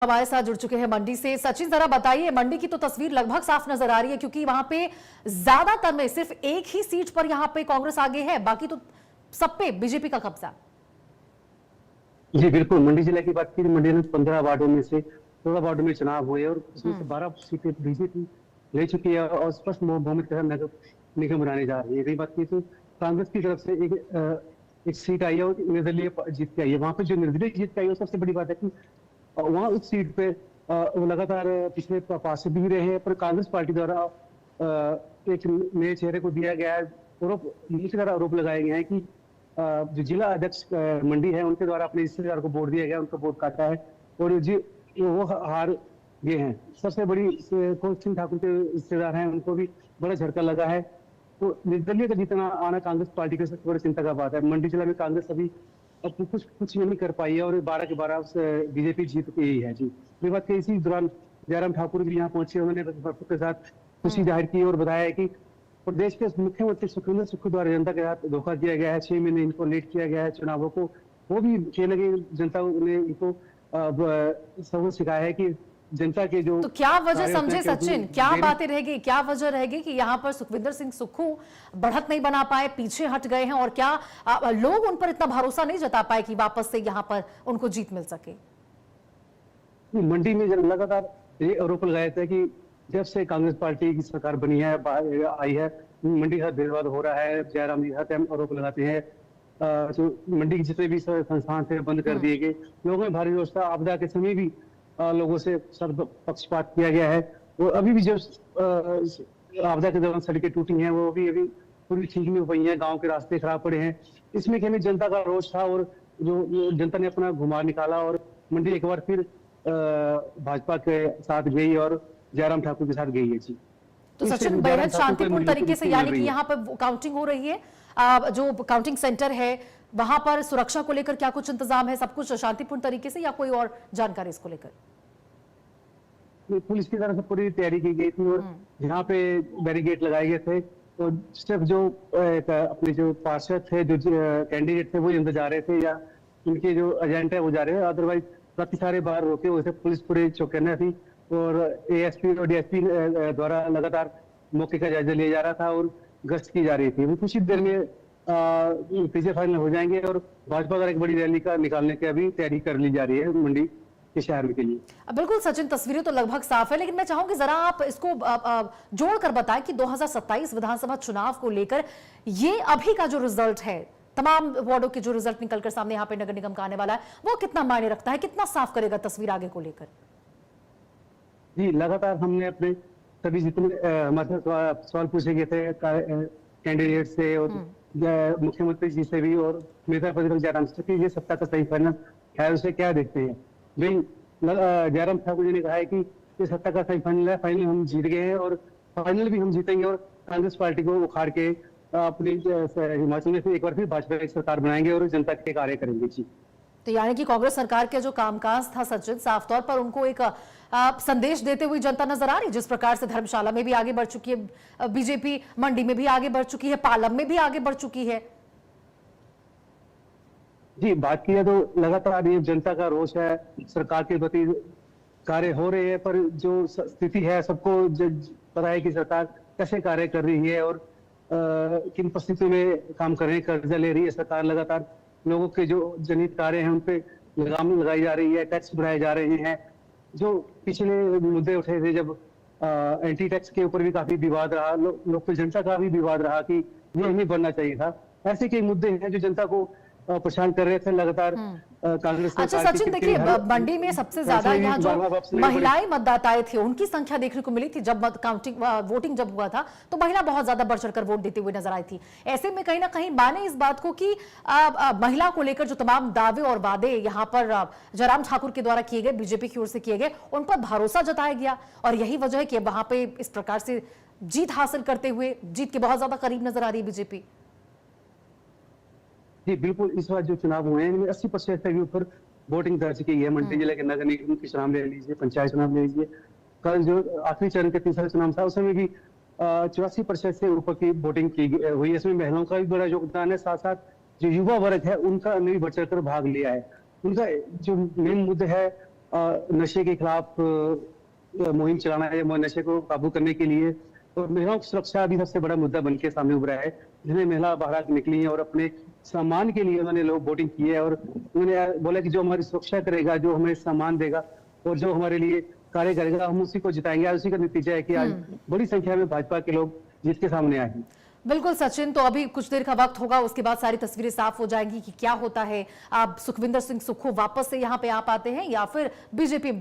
हमारे साथ जुड़ चुके हैं मंडी से। सचिन, जरा बताइए, मंडी की तो तस्वीर लगभग साफ नजर आ रही है क्योंकि वहां पे ज्यादातर में सिर्फ एक ही सीट पर यहां पे कांग्रेस आगे है, बाकी तो सब पे बीजेपी का कब्जा। जी बिल्कुल, मंडी जिले की बात की तो मंडी में 15 वार्डों में से 16 वार्डों में चुनाव हुए और उसमें से 12 सीटें बीजेपी ले चुकी है और स्पष्ट बहुमत के साथ नगर निगम बनाने जा रही है। कई बात की तो कांग्रेस की तरफ से एक सीट आई है और निर्दलीय जीत के आई है। वहां पे जो निर्दलीय जीत के आई है सबसे बड़ी बात है कि वहां उस सीट पे वो लगातार पिछले पार्षद भी रहे हैं, पर कांग्रेस पार्टी द्वारा एक नए चेहरे को दिया गया है। आरोप लगाए गए हैं कि जो जिला अध्यक्ष मंडी है उनके द्वारा अपने रिश्तेदार को वोट दिया गया, उनका वोट काटा है और वो हार गए हैं। सबसे बड़ी सिंह ठाकुर के रिश्तेदार हैं, उनको भी बड़ा झटका लगा है। तो निर्दलीय का जीतना आना कांग्रेस पार्टी की सबसे बड़ी चिंता का बात है। मंडी जिला में कांग्रेस अभी कुछ नहीं कर पाई है और 12 के 12 बीजेपी जीत गई है। जी ये बात इसी दौरान जयराम ठाकुर भी यहाँ पहुंचे, उन्होंने के साथ खुशी जाहिर की और बताया है कि प्रदेश के मुख्यमंत्री सुखविंदर सुक्खू द्वारा जनता के साथ धोखा किया गया है। 6 महीने इनको लेट किया गया है चुनावों को। वो भी कहीं ना कहीं जनता ने इनको सबक सिखाया है कि जनता के जो तो क्या वजह समझे सचिन, क्या बातें रहेगी, क्या वजह रहेगी कि यहाँ पर सुखविंदर सिंह सुक्खू बढ़त नहीं बना पाए, पीछे हट गए हैं और क्या लोग उन पर इतना भरोसा नहीं जता पाए कि वापस से यहाँ पर उनको जीत मिल सके? मंडी में लगातार ये आरोप लगाए थे कि जब से कांग्रेस पार्टी की सरकार बनी है आई है, मंडी हर भेदभाव हो रहा है। जयराम जी हर टाइम आरोप लगाते हैं। जो मंडी के जितने भी संस्थान थे बंद कर दिए गए। लोगों में भारी रोष था। आपदा के समय भी लोगों से सर्व पक्षपात किया गया है और अभी भी जो आपदा के दौरान सड़कें टूटी हैं वो भी अभी पूरी ठीक नहीं हो पाई हैं। गाँव के रास्ते खराब पड़े हैं। इसमें कहने जनता का रोष था और जो जनता ने अपना घुमा निकाला और मंडी एक बार फिर भाजपा के साथ गई और जयराम ठाकुर के साथ गई है। जी तो सचिन, बेहद शांतिपूर्ण तरीके से यानी कि यहाँ पर काउंटिंग हो रही है। जो काउंटिंग सेंटर है वहां पर सुरक्षा को लेकर क्या कुछ इंतजाम है? सब कुछ शांतिपूर्ण तरीके से या कोई और जानकारी इसको लेकर? पुलिस की तरफ से पूरी तैयारी की गई थी और यहाँ पे बैरिकेड लगाए गए थे और सिर्फ जो अपने जो पार्षद थे, जो कैंडिडेट थे वो अंदर जा रहे थे या उनके जो एजेंट है वो जा रहे थे। अदरवाइज बाकी सारे बाहर रोके हुए थे। पुलिस पूरे चौकन्ना थी और एएसपी और डीएसपी द्वारा लगातार मौके का जायजा लिया जा रहा था और गश्त की जा रही थी। वो कुछ ही देर में पीछे फाइनल हो जाएंगे और भाजपा का एक बड़ी रैली का निकालने की अभी तैयारी कर ली जा रही है मंडी के शहर के लिए। बिल्कुल सचिन, तस्वीरें तो लगभग साफ है, लेकिन मैं चाहूंगी जरा आप इसको जोड़कर बताएं कि 2027 विधानसभा चुनाव को लेकर ये अभी का जो रिजल्ट है, तमाम वार्डों के जो रिजल्ट निकलकर सामने यहाँ पे नगर निगम का आने वाला है, वो कितना मायने रखता है, कितना साफ करेगा तस्वीर आगे को लेकर? जी लगातार हमने अपने सभी जितने हमारे सवाल पूछे गए थे कैंडिडेट से और मुख्यमंत्री जी से भी और नेता प्रतिपक्ष जयराम से कि ये सत्ता का सही फाइनल है, उसे क्या देखते हैं। भाई जयराम ठाकुर जी ने कहा है कि ये सत्ता का सही फाइनल है, फाइनल हम जीत गए हैं और फाइनल भी हम जीतेंगे और कांग्रेस पार्टी को उखाड़ के अपनी हिमाचल में से एक बार फिर भाजपा की सरकार बनाएंगे और जनता के कार्य करेंगे। जी तो यानी कि कांग्रेस सरकार के जो कामकाज था सचिन, साफ तौर पर उनको एक संदेश देते हुए जनता नजर आ रही है। जिस प्रकार से धर्मशाला में भी आगे बढ़ चुकी है बीजेपी, मंडी में भी आगे बढ़ चुकी है, पालम में भी आगे बढ़ चुकी है। जी बात की है तो लगातार ये जनता का रोष है, सरकार के प्रति कार्य हो रहे हैं, पर जो स्थिति है सबको पता है कि सरकार कैसे कार्य कर रही है और किन परिस्थितियों में काम कर रहे हैं, कर्जा ले रही है सरकार। लगातार लोगों के जो जनहित कार्य हैं उन पे लगाम लगाई जा रही है, टैक्स बढ़ाए जा रहे हैं। जो पिछले मुद्दे उठे थे जब एंटी टैक्स के ऊपर भी काफी विवाद रहा, लोकल जनता का भी विवाद रहा कि ये नहीं बनना चाहिए था। ऐसे कई मुद्दे हैं जो जनता को परेशान कर रहे थे लगातार कांग्रेस। अच्छा सचिन, देखिए मंडी में सबसे ज्यादा यहाँ जो महिलाएं मतदाताएं थे उनकी संख्या देखने को मिली थी। जब वोटिंग जब हुआ था तो महिला बहुत ज्यादा बढ़ चढ़कर वोट देते हुए नजर आई थी। ऐसे में कहीं ना कहीं माने इस बात को कि महिला को लेकर जो तमाम दावे और वादे यहाँ पर जयराम ठाकुर के द्वारा किए गए, बीजेपी की ओर से किए गए, उन पर भरोसा जताया गया और यही वजह है कि वहां पे इस प्रकार से जीत हासिल करते हुए जीत के बहुत ज्यादा करीब नजर आ रही है बीजेपी। जी बिल्कुल, इस बार जो चुनाव हुए हैं इनमें 80% से भी ऊपर वोटिंग दर्ज की है। मंडी जिले के नगर निगम के चुनाव ले लीजिए, पंचायत चुनाव ले लीजिए, कल जो आखिरी चरण के तीसरा चुनाव था उसमें भी 84% से ऊपर की वोटिंग की हुई है। इसमें महिलाओं का भी बड़ा योगदान है, साथ साथ जो युवा वर्ग है उनका भी बढ़ चढ़कर भाग लिया है। उनका जो मेन मुद्दे है नशे के खिलाफ मुहिम चलाना है, नशे को काबू करने के लिए। और महिलाओं की सुरक्षा अभी सबसे बड़ा मुद्दा बन के सामने उभरा है, जिन्हें महिला बाहर निकली हैं और अपने सम्मान के लिए उन्होंने लोग वोटिंग की है और उन्होंने बोला कि जो हमारी सुरक्षा करेगा, जो हमें सम्मान देगा और जो हमारे लिए कार्य करेगा, हम उसी को जिताएंगे। आज उसी का नतीजा है कि आज बड़ी संख्या में भाजपा के लोग जीत के सामने आए हैं। बिल्कुल सचिन, तो अभी कुछ देर का वक्त होगा, उसके बाद सारी तस्वीरें साफ हो जाएंगी कि क्या होता है। अब सुखविंदर सिंह सुक्खू वापस से यहाँ पे आ पाते हैं या फिर बीजेपी